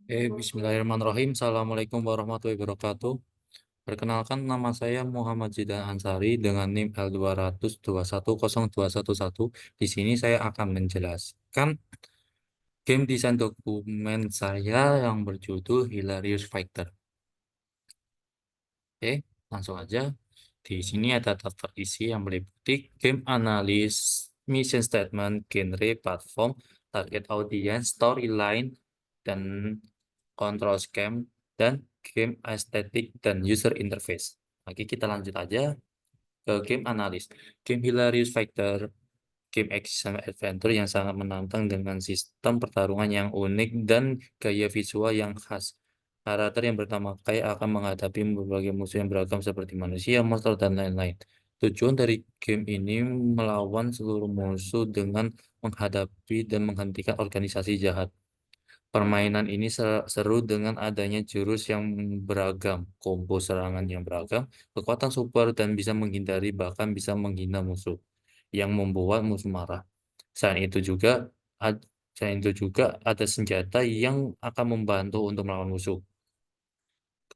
Bismillahirrahmanirrahim. Assalamualaikum warahmatullahi wabarakatuh. Perkenalkan, nama saya Muhammad Zidan Ansari dengan NIM L200210211. Di sini saya akan menjelaskan game desain dokumen saya yang berjudul Hilarious Fighter. Oke, langsung aja. Di sini ada daftar isi yang meliputi game analis, mission statement, genre, platform, target audience, storyline, dan control scheme, dan game estetik dan user interface. Oke, kita lanjut aja ke game analis. Game Hilarious Fighter, game action adventure yang sangat menantang dengan sistem pertarungan yang unik dan gaya visual yang khas. Karakter yang bernama Kai akan menghadapi berbagai musuh yang beragam seperti manusia, monster, dan lain-lain. Tujuan dari game ini melawan seluruh musuh dengan menghadapi dan menghentikan organisasi jahat. Permainan ini seru dengan adanya jurus yang beragam, combo serangan yang beragam, kekuatan super, dan bisa menghindari bahkan bisa menghina musuh yang membuat musuh marah. Selain itu juga ad- Selain itu juga ada senjata yang akan membantu untuk melawan musuh.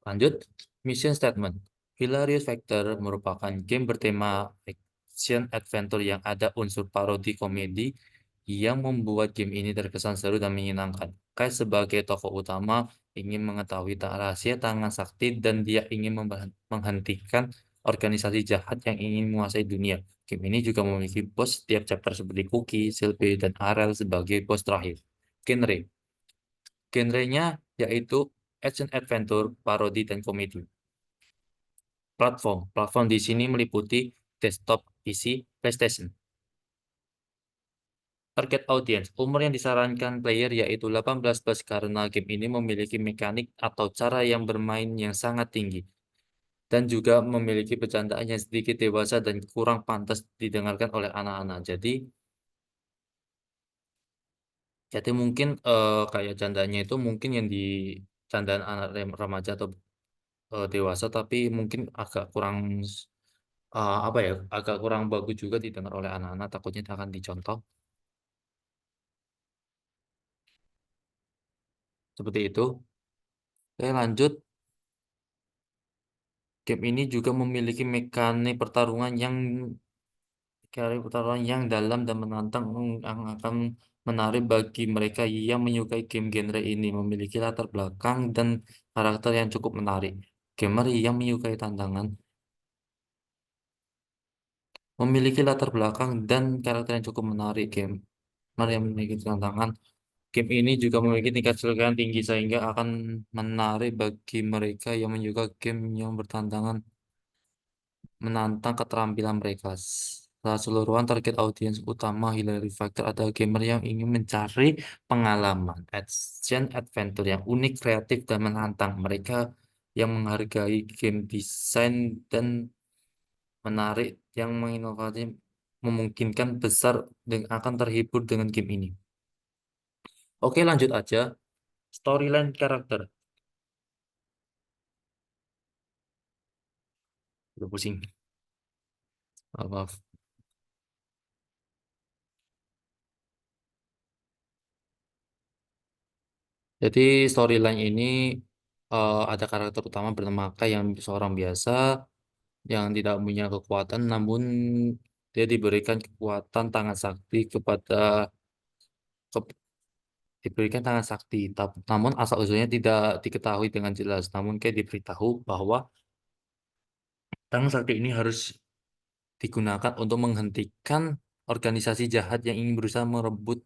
Lanjut, mission statement. Hilarious Factor merupakan game bertema action adventure yang ada unsur parodi komedi yang membuat game ini terkesan seru dan menyenangkan. Kai sebagai tokoh utama ingin mengetahui rahasia tangan sakti dan dia ingin menghentikan organisasi jahat yang ingin menguasai dunia. Game ini juga memiliki bos setiap chapter seperti Cookie, Sylvie, dan Arel sebagai bos terakhir. Genre. Genrenya yaitu action adventure, parodi, dan komedi. Platform di sini meliputi desktop, PC, PlayStation. Target audience, umur yang disarankan player yaitu 18 plus karena game ini memiliki mekanik atau cara yang bermain yang sangat tinggi dan juga memiliki bercandaan yang sedikit dewasa dan kurang pantas didengarkan oleh anak-anak. Jadi mungkin kayak candanya itu mungkin yang di candaan anak remaja atau dewasa, tapi mungkin agak kurang apa ya, agak kurang bagus juga didengar oleh anak-anak. Takutnya akan dicontoh seperti itu. Oke, lanjut. Game ini juga memiliki mekanik pertarungan yang dalam dan menantang yang akan menarik bagi mereka yang menyukai game genre ini. Memiliki latar belakang dan karakter yang cukup menarik. Gamer yang menyukai tantangan memiliki latar belakang dan karakter yang cukup menarik. Gamer yang memiliki tantangan. Game ini juga memiliki tingkat kesulitan tinggi sehingga akan menarik bagi mereka yang menyukai game yang bertantangan menantang keterampilan mereka. Setelah seluruhan target audiens utama Hillary Factor adalah gamer yang ingin mencari pengalaman action adventure yang unik, kreatif, dan menantang. Mereka yang menghargai game design dan menarik yang menginovasi memungkinkan besar dan akan terhibur dengan game ini. Oke, lanjut aja. Storyline karakter. Udah pusing. Maaf. Jadi storyline ini ada karakter utama bernama Kai yang seorang biasa yang tidak punya kekuatan, namun dia diberikan kekuatan tangan sakti ke- diberikan tangan sakti. Namun asal usulnya tidak diketahui dengan jelas. Namun Kai diberitahu bahwa tangan sakti ini harus digunakan untuk menghentikan organisasi jahat yang ingin berusaha merebut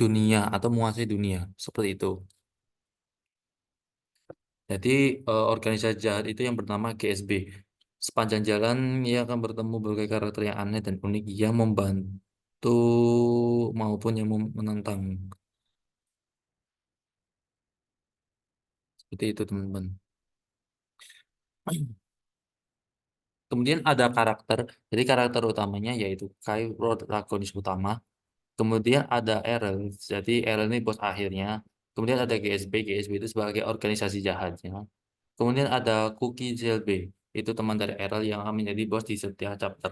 dunia atau menguasai dunia seperti itu. Jadi organisasi jahat itu yang bernama GSB. Sepanjang jalan ia akan bertemu berbagai karakter yang aneh dan unik yang membantu maupun yang menentang. Seperti itu teman-teman. Kemudian ada karakter, jadi karakter utamanya yaitu Kai protagonis utama. Kemudian ada Errol, jadi Errol ini bos akhirnya. Kemudian ada GSB itu sebagai organisasi jahatnya. Kemudian ada Cookie JLB, itu teman dari Errol yang akan menjadi bos di setiap chapter.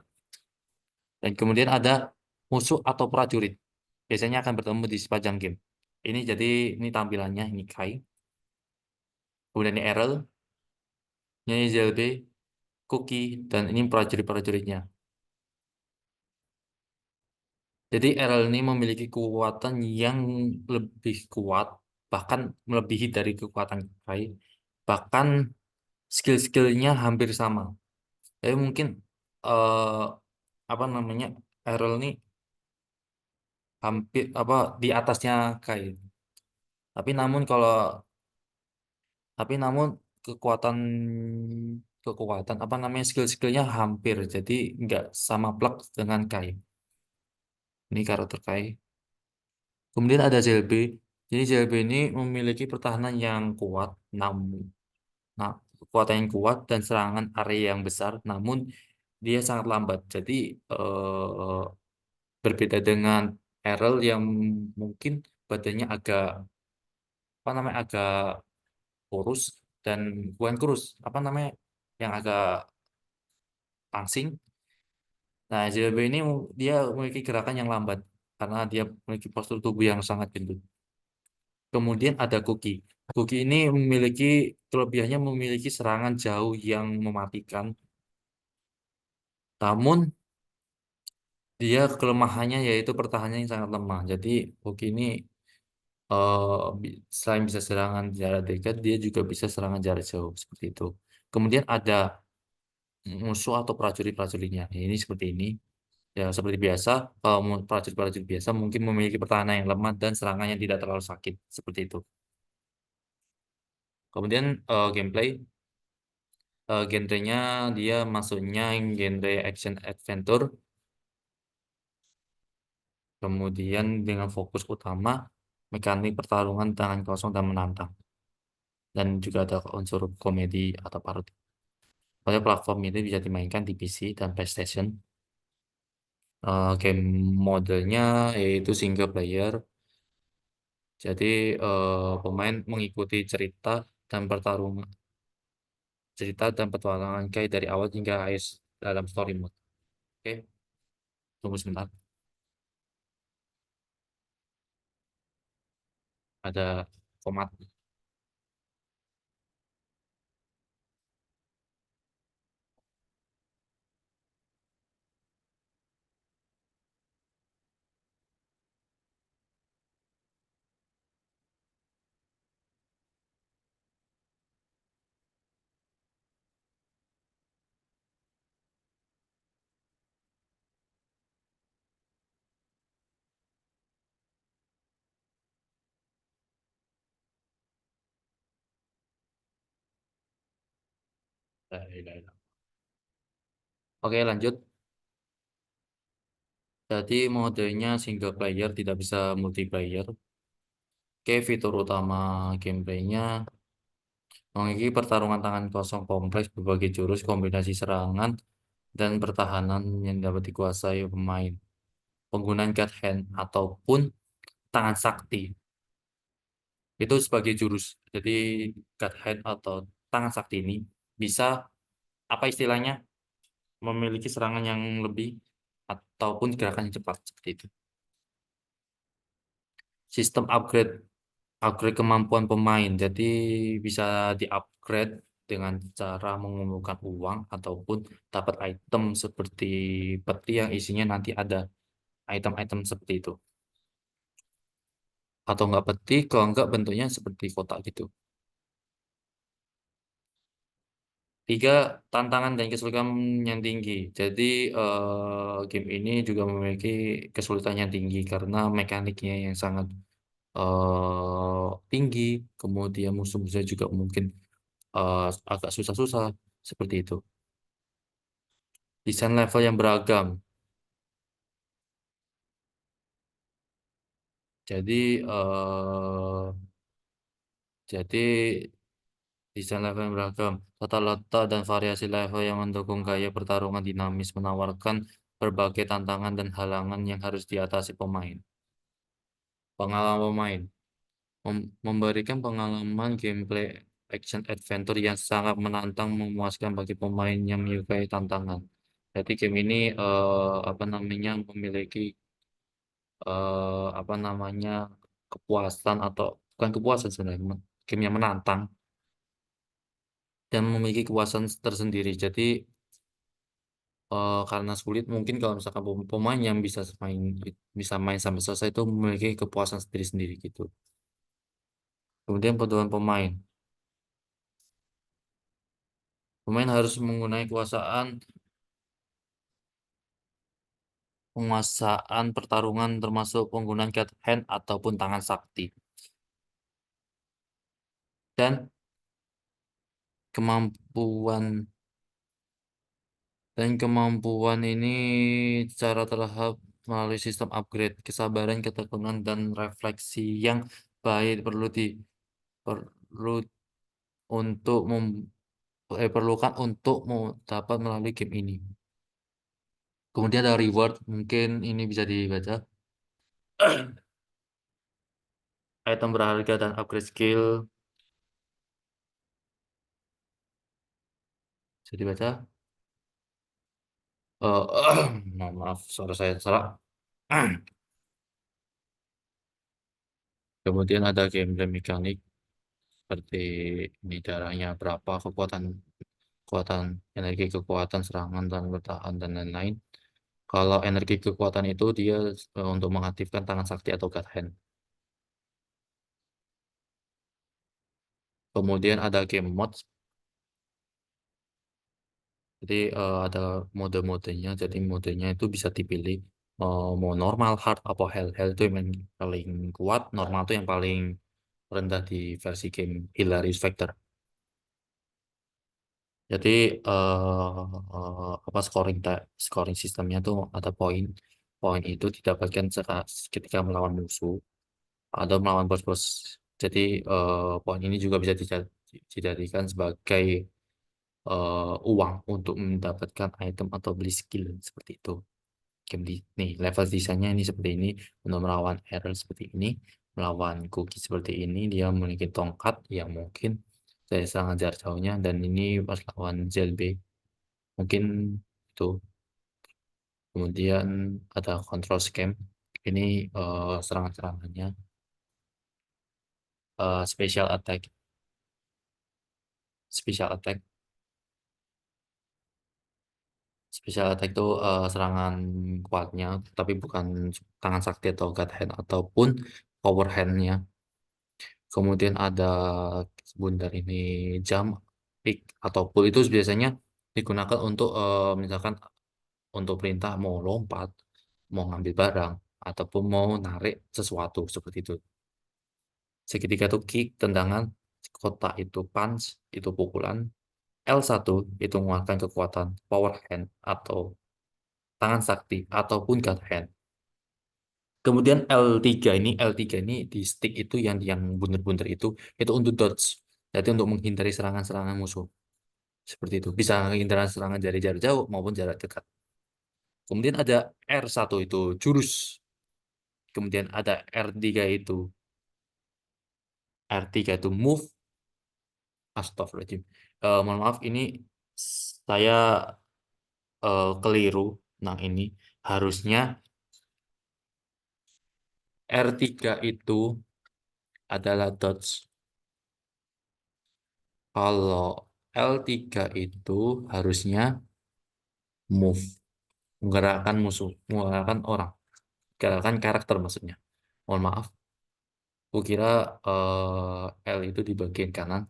Dan kemudian ada musuh atau prajurit. Biasanya akan bertemu di sepanjang game. Ini jadi ini tampilannya ini Kai. Kemudian ini Errol, ini ZLB, Cookie, dan ini prajurit-prajuritnya. Jadi Errol ini memiliki kekuatan yang lebih kuat, bahkan melebihi dari kekuatan Kai. Bahkan skill-skillnya hampir sama. Jadi mungkin eh apa namanya Errol ini hampir apa di atasnya Kai. Tapi namun kalau tapi namun kekuatan kekuatan apa namanya skill-skillnya hampir jadi nggak sama plek dengan Kai. Ini karakter Kai. Kemudian ada ZLB. Jadi ZLB ini memiliki pertahanan yang kuat, namun nah, kekuatan yang kuat dan serangan area yang besar, namun dia sangat lambat. Jadi berbeda dengan Errol yang mungkin badannya agak apa namanya agak kurus dan bukan kurus apa namanya yang agak langsing. Nah, JLB ini dia memiliki gerakan yang lambat karena dia memiliki postur tubuh yang sangat gendut. Kemudian ada Kuki. Kuki ini memiliki kelebihannya memiliki serangan jauh yang mematikan. Namun dia kelemahannya yaitu pertahanannya yang sangat lemah. Jadi Kuki ini selain bisa serangan jarak dekat, dia juga bisa serangan jarak jauh seperti itu. Kemudian ada musuh atau prajurit-prajuritnya. Ini seperti ini. Ya, seperti biasa, prajurit-prajurit biasa mungkin memiliki pertahanan yang lemah dan serangan yang tidak terlalu sakit, seperti itu. Kemudian gameplay, genrenya dia masuknya genre action adventure, kemudian dengan fokus utama mekanik pertarungan tangan kosong dan menantang, dan juga ada unsur komedi atau parodi. Pada platform ini bisa dimainkan di PC dan PlayStation. Game modenya yaitu single player. Jadi pemain mengikuti dan pertarungan cerita dan petualangan Kai dari awal hingga akhir dalam story mode. Oke, tunggu sebentar. Ada format. Oke, lanjut. Jadi modenya single player tidak bisa multiplayer. Oke, fitur utama gameplaynya memiliki pertarungan tangan kosong kompleks berbagai jurus, kombinasi serangan, dan pertahanan yang dapat dikuasai pemain. Penggunaan God Hand ataupun tangan sakti itu sebagai jurus. Jadi God Hand atau tangan sakti ini bisa apa istilahnya memiliki serangan yang lebih ataupun gerakan yang cepat seperti itu. Sistem upgrade kemampuan pemain. Jadi bisa di-upgrade dengan cara mengumpulkan uang ataupun dapat item seperti peti yang isinya nanti ada item-item seperti itu. Atau enggak peti, kalau enggak bentuknya seperti kotak gitu. Tiga, tantangan dan kesulitan yang tinggi. Jadi game ini juga memiliki kesulitan yang tinggi karena mekaniknya yang sangat tinggi. Kemudian musuh-musuhnya juga mungkin agak susah-susah seperti itu. Desain level yang beragam. Jadi jadi desain level yang beragam. Tata letak dan variasi level yang mendukung gaya pertarungan dinamis menawarkan berbagai tantangan dan halangan yang harus diatasi pemain. Pengalaman pemain memberikan pengalaman gameplay action adventure yang sangat menantang memuaskan bagi pemain yang menyukai tantangan. Jadi game ini apa namanya memiliki apa namanya kepuasan atau bukan kepuasan sebenarnya, game yang menantang dan memiliki kepuasan tersendiri. Jadi karena sulit, mungkin kalau misalkan pemain yang bisa main sampai selesai itu memiliki kepuasan sendiri-sendiri gitu. Kemudian penentuan pemain. Pemain harus menggunakan penguasaan pertarungan termasuk penggunaan cat hand ataupun tangan sakti. Dan kemampuan kemampuan ini secara terhadap melalui sistem upgrade, kesabaran, ketekunan, dan refleksi yang baik perlu untuk perlukan untuk dapat melalui game ini. Kemudian ada reward, mungkin ini bisa dibaca. Item berharga dan upgrade skill bisa dibaca. Maaf, suara saya salah. Kemudian ada gameplay mekanik seperti ini, darahnya berapa, kekuatan energi, kekuatan serangan dan bertahan dan lain-lain. Kalau energi kekuatan itu dia untuk mengaktifkan tangan sakti atau god hand. Kemudian ada game mode. Jadi ada mode-modenya. Jadi modenya itu bisa dipilih mau normal, hard, atau hell. Hell itu yang paling kuat, normal itu yang paling rendah di versi game Hilarious Factor. Jadi apa scoring sistemnya tuh ada poin. Poin itu didapatkan ketika melawan musuh atau melawan bos-bos. Jadi poin ini juga bisa dijadikan sebagai uang untuk mendapatkan item atau beli skill seperti itu. Nih level desainnya ini seperti ini. Untuk melawan Errol seperti ini, melawan Cookie seperti ini, dia memiliki tongkat yang mungkin saya sangat jarak jauhnya, dan ini pas lawan Zelbe mungkin itu. Kemudian ada control scam, ini serangan-serangannya, special attack. Special attack Special attack itu serangan kuatnya, tapi bukan tangan sakti atau god hand ataupun power handnya. Kemudian ada bundar ini, jump, pick, atau pull itu biasanya digunakan untuk misalkan untuk perintah mau lompat, mau ngambil barang, ataupun mau narik sesuatu seperti itu. Segitiga itu kick, tendangan, kotak itu punch, itu pukulan. L1 itu menguatkan kekuatan power hand atau tangan sakti ataupun god hand. Kemudian L3 ini di stick itu yang bunder-bunder itu untuk dodge. Jadi untuk menghindari serangan-serangan musuh. Seperti itu. Bisa menghindari serangan dari jarak jauh maupun jarak dekat. Kemudian ada R1 itu jurus. Kemudian ada R3 itu. R3 itu move. Astagfirullahaladzim. Mohon maaf, ini saya keliru. Nah, ini harusnya R3 itu adalah dodge. Kalau L3 itu harusnya move, menggerakkan musuh, menggerakkan orang, menggerakkan karakter maksudnya. Mohon maaf, kukira L itu di bagian kanan,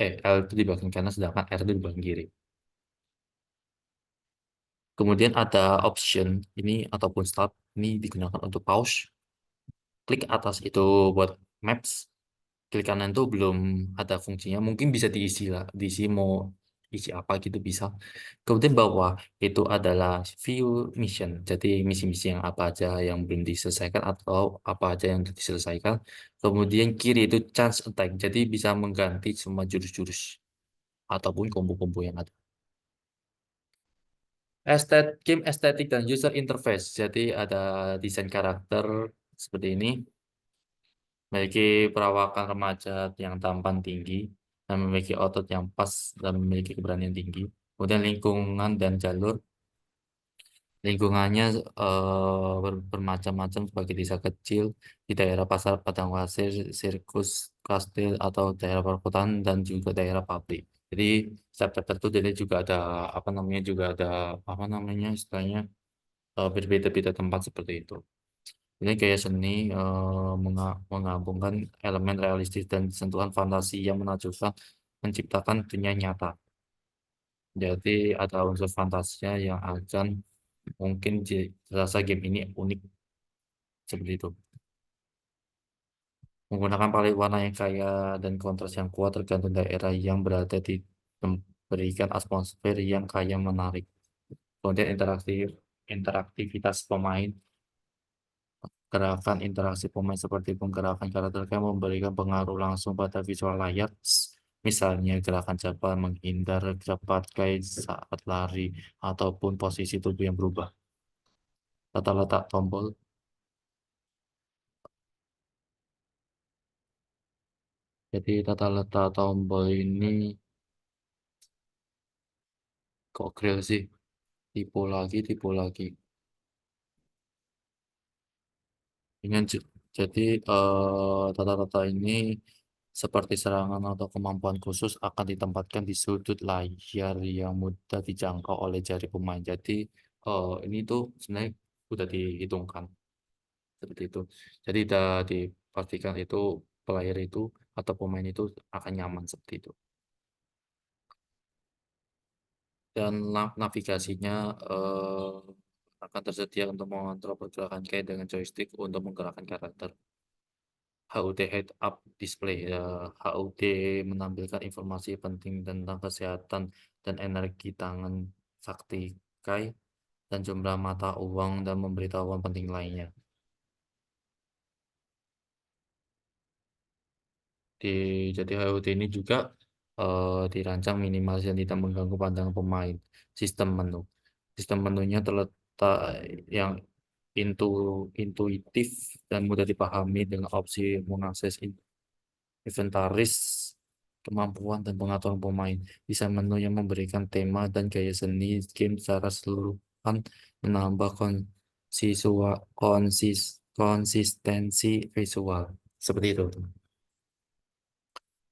L itu di bagian kanan, sedangkan R itu di bagian kiri. Kemudian ada option ini ataupun start, ini digunakan untuk pause. Klik atas itu buat maps, klik kanan itu belum ada fungsinya, mungkin bisa diisi lah, diisi mau isi apa gitu bisa. Kemudian bawah itu adalah view mission, jadi misi-misi yang apa aja yang belum diselesaikan atau apa aja yang sudah diselesaikan. Kemudian kiri itu chance attack, jadi bisa mengganti semua jurus-jurus ataupun combo-combo yang ada. Game estetik dan user interface, jadi ada desain karakter seperti ini. Memiliki perawakan remaja yang tampan tinggi dan memiliki otot yang pas dan memiliki keberanian tinggi. Kemudian lingkungan dan jalur. Lingkungannya, bermacam-macam sebagai desa kecil di daerah pasar padang pasir, sirkus, kastil, atau daerah perkotaan dan juga daerah pabrik. Jadi setiap tertentu jadi juga ada, apa namanya, juga ada, apa namanya, istilahnya, berbeda-beda tempat seperti itu. Ini gaya seni, menggabungkan elemen realistis dan sentuhan fantasi yang menakjubkan, menciptakan dunia nyata. Jadi ada unsur fantasinya yang akan mungkin terasa game ini unik, seperti itu. Menggunakan palet warna yang kaya dan kontras yang kuat tergantung daerah yang berada di memberikan atmosfer yang kaya menarik. Kemudian interaktivitas pemain, gerakan interaksi pemain seperti penggerakan karakter kan memberikan pengaruh langsung pada visual layar. Misalnya gerakan cepat, menghindar cepat kayak saat lari, ataupun posisi tubuh yang berubah. Tata letak tombol, jadi tata letak tombol ini kok grill sih? Tipu lagi. Dengan jadi, tata-tata ini seperti serangan atau kemampuan khusus akan ditempatkan di sudut layar yang mudah dijangkau oleh jari pemain. Jadi, ini tuh sebenarnya udah dihitungkan seperti itu. Jadi udah dipastikan itu player itu atau pemain itu akan nyaman seperti itu. Dan navigasinya, akan tersedia untuk mengontrol pergerakan kayak dengan joystick untuk menggerakkan karakter. HUD Head Up Display, HUD menampilkan informasi penting tentang kesehatan dan energi tangan sakti Kai dan jumlah mata uang dan pemberitahuan penting lainnya. Di jadi HUD ini juga, dirancang minimalis dan tidak mengganggu pandangan pemain. Sistem menu. Sistem menunya terletak yang intuitif dan mudah dipahami dengan opsi mengakses inventaris, kemampuan, dan pengaturan pemain. Desain menu yang memberikan tema dan gaya seni game secara keseluruhan menambah konsistensi visual. Seperti itu.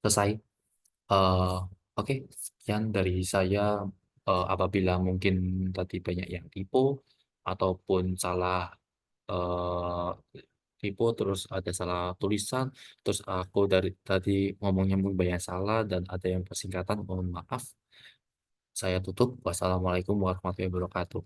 Selesai. Eh, oke, sekian dari saya. Apabila mungkin tadi banyak yang tipu ataupun salah, eh, tipu, terus ada salah tulisan, terus aku dari tadi ngomongnya mungkin banyak salah dan ada yang persingkatan, mohon maaf. Saya tutup. Wassalamualaikum warahmatullahi wabarakatuh.